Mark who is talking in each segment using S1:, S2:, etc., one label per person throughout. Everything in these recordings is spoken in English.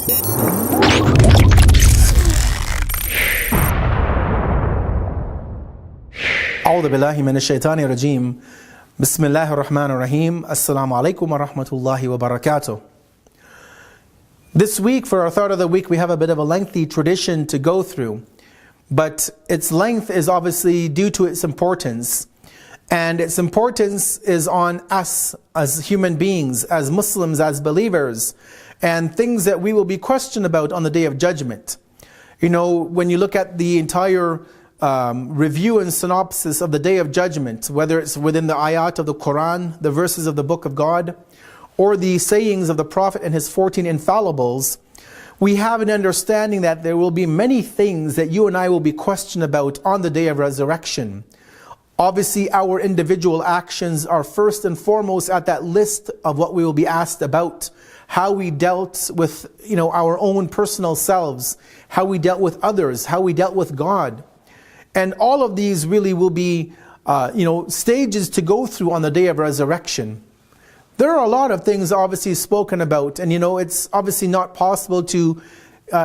S1: أعوذ بالله من الشيطان الرجيم. بسم الله الرحمن الرحيم. Assalamu alaikum wa rahmatullahi wa barakatuh. This week, for our thought of the week, we have a bit of a lengthy tradition to go through. But its length is obviously due to its importance. And its importance is on us as human beings, as Muslims, as believers, and things that we will be questioned about on the Day of Judgment. You know, when you look at the entire review and synopsis of the Day of Judgment, whether it's within the ayat of the Quran, the verses of the Book of God, or the sayings of the Prophet and his 14 infallibles, we have an understanding that there will be many things that you and I will be questioned about on the Day of Resurrection. Obviously, our individual actions are first and foremost at that list of what we will be asked about. How we dealt with, our own personal selves, how we dealt with others, how we dealt with God. And all of these really will be, stages to go through on the Day of Resurrection. There are a lot of things obviously spoken about, and it's obviously not possible to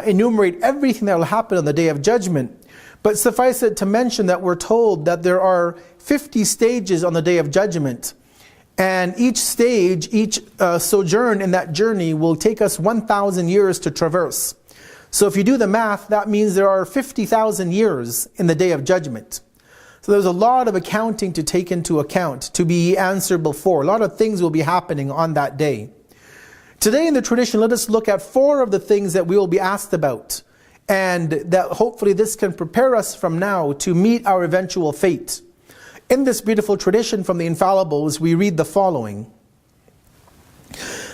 S1: enumerate everything that will happen on the Day of Judgment. But suffice it to mention that we're told that there are 50 stages on the Day of Judgment. And each stage, each sojourn in that journey will take us 1,000 years to traverse. So if you do the math, that means there are 50,000 years in the Day of Judgment. So there's a lot of accounting to take into account, to be answerable for. A lot of things will be happening on that day. Today in the tradition, let us look at 4 of the things that we will be asked about. And that hopefully this can prepare us from now to meet our eventual fate. In this beautiful tradition from the infallibles, we read the following.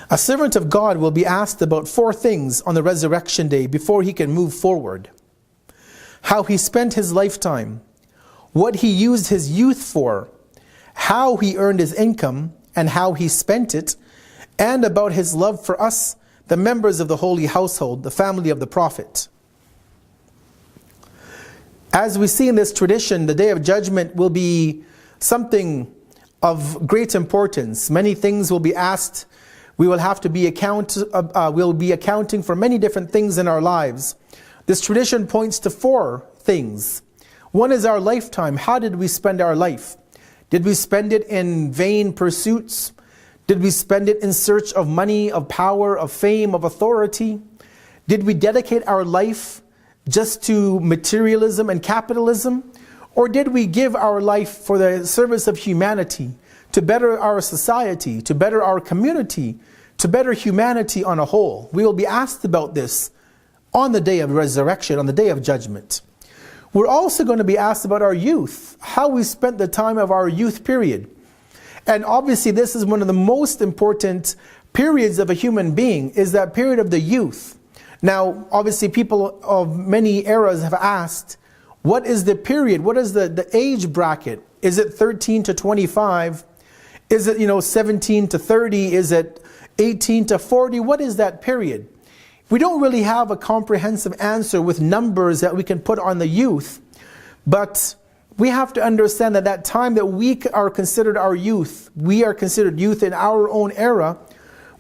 S1: A servant of God will be asked about 4 things on the resurrection day before he can move forward. How he spent his lifetime, what he used his youth for, how he earned his income and how he spent it, and about his love for us, the members of the holy household, the family of the Prophet. As we see in this tradition, the Day of Judgment will be something of great importance. Many things will be asked. We will have to be we'll be accounting for many different things in our lives. This tradition points to 4 things. One is our lifetime. How did we spend our life? Did we spend it in vain pursuits? Did we spend it in search of money, of power, of fame, of authority? Did we dedicate our life just to materialism and capitalism? Or did we give our life for the service of humanity, to better our society, to better our community, to better humanity on a whole? We will be asked about this on the Day of Resurrection, on the Day of Judgment. We're also going to be asked about our youth, how we spent the time of our youth period. And obviously this is one of the most important periods of a human being, is that period of the youth. Now, obviously people of many eras have asked, what is the period? What is the age bracket? Is it 13 to 25? Is it, 17 to 30? Is it 18 to 40? What is that period? We don't really have a comprehensive answer with numbers that we can put on the youth. But we have to understand that that time that we are considered our youth, we are considered youth in our own era,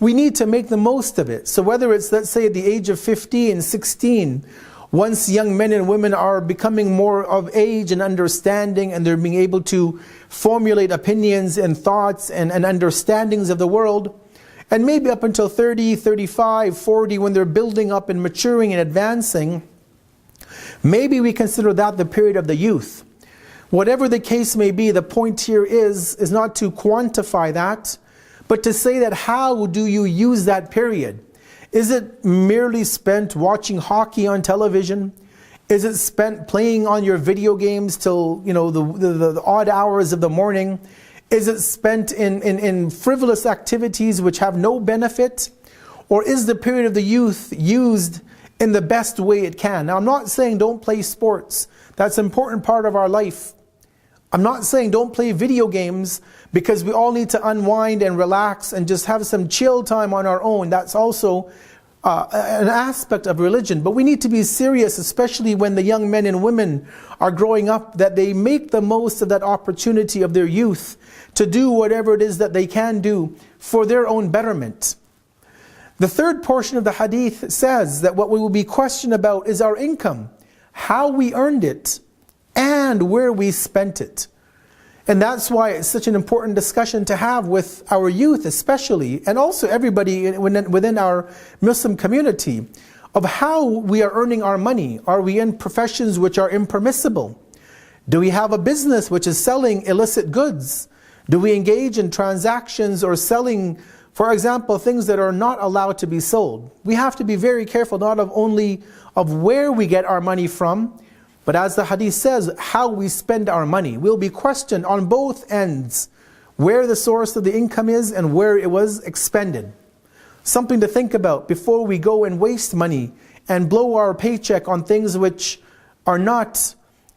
S1: we need to make the most of it. So whether it's, let's say, at the age of 15, 16, once young men and women are becoming more of age and understanding, and they're being able to formulate opinions and thoughts and understandings of the world, and maybe up until 30, 35, 40, when they're building up and maturing and advancing, maybe we consider that the period of the youth. Whatever the case may be, the point here is not to quantify that, but to say that how do you use that period? Is it merely spent watching hockey on television? Is it spent playing on your video games till the odd hours of the morning? Is it spent in frivolous activities which have no benefit? Or is the period of the youth used in the best way it can? Now I'm not saying don't play sports. That's an important part of our life. I'm not saying don't play video games, because we all need to unwind and relax and just have some chill time on our own. That's also an aspect of religion. But we need to be serious, especially when the young men and women are growing up, that they make the most of that opportunity of their youth to do whatever it is that they can do for their own betterment. The third portion of the hadith says that what we will be questioned about is our income, how we earned it, and where we spent it. And that's why it's such an important discussion to have with our youth especially, and also everybody within our Muslim community, of how we are earning our money. Are we in professions which are impermissible? Do we have a business which is selling illicit goods? Do we engage in transactions or selling, for example, things that are not allowed to be sold? We have to be very careful not only of where we get our money from, but as the hadith says, how we spend our money. We'll be questioned on both ends, where the source of the income is and where it was expended. Something to think about before we go and waste money and blow our paycheck on things which are not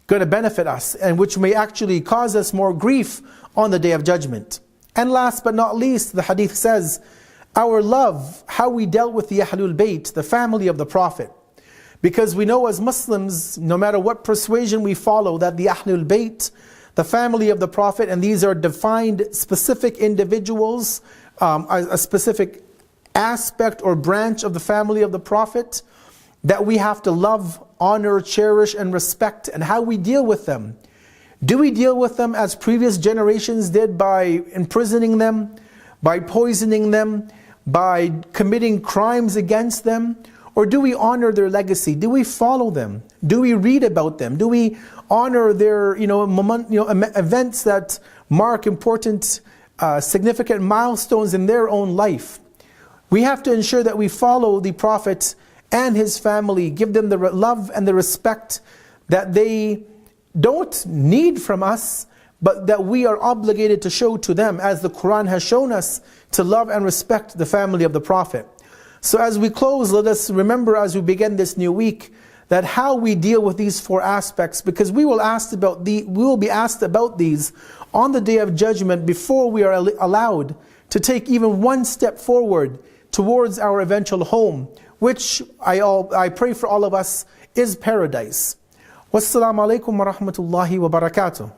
S1: going to benefit us and which may actually cause us more grief on the Day of Judgment. And last but not least, the hadith says, our love, how we dealt with the Ahlul Bayt, the family of the Prophet. Because we know as Muslims, no matter what persuasion we follow, that the Ahlul Bayt, the family of the Prophet, and these are defined specific individuals, a specific aspect or branch of the family of the Prophet, that we have to love, honor, cherish, and respect. And how we deal with them. Do we deal with them as previous generations did, by imprisoning them, by poisoning them, by committing crimes against them? Or do we honor their legacy? Do we follow them? Do we read about them? Do we honor their events that mark important, significant milestones in their own life? We have to ensure that we follow the Prophet and his family, give them the love and the respect that they don't need from us, but that we are obligated to show to them, as the Quran has shown us to love and respect the family of the Prophet. So as we close, let us remember as we begin this new week, that how we deal with these four aspects, because we will be asked about these on the Day of Judgment before we are allowed to take even one step forward towards our eventual home, which I pray for all of us is paradise. Wassalamu alaikum wa rahmatullahi wa barakatuh.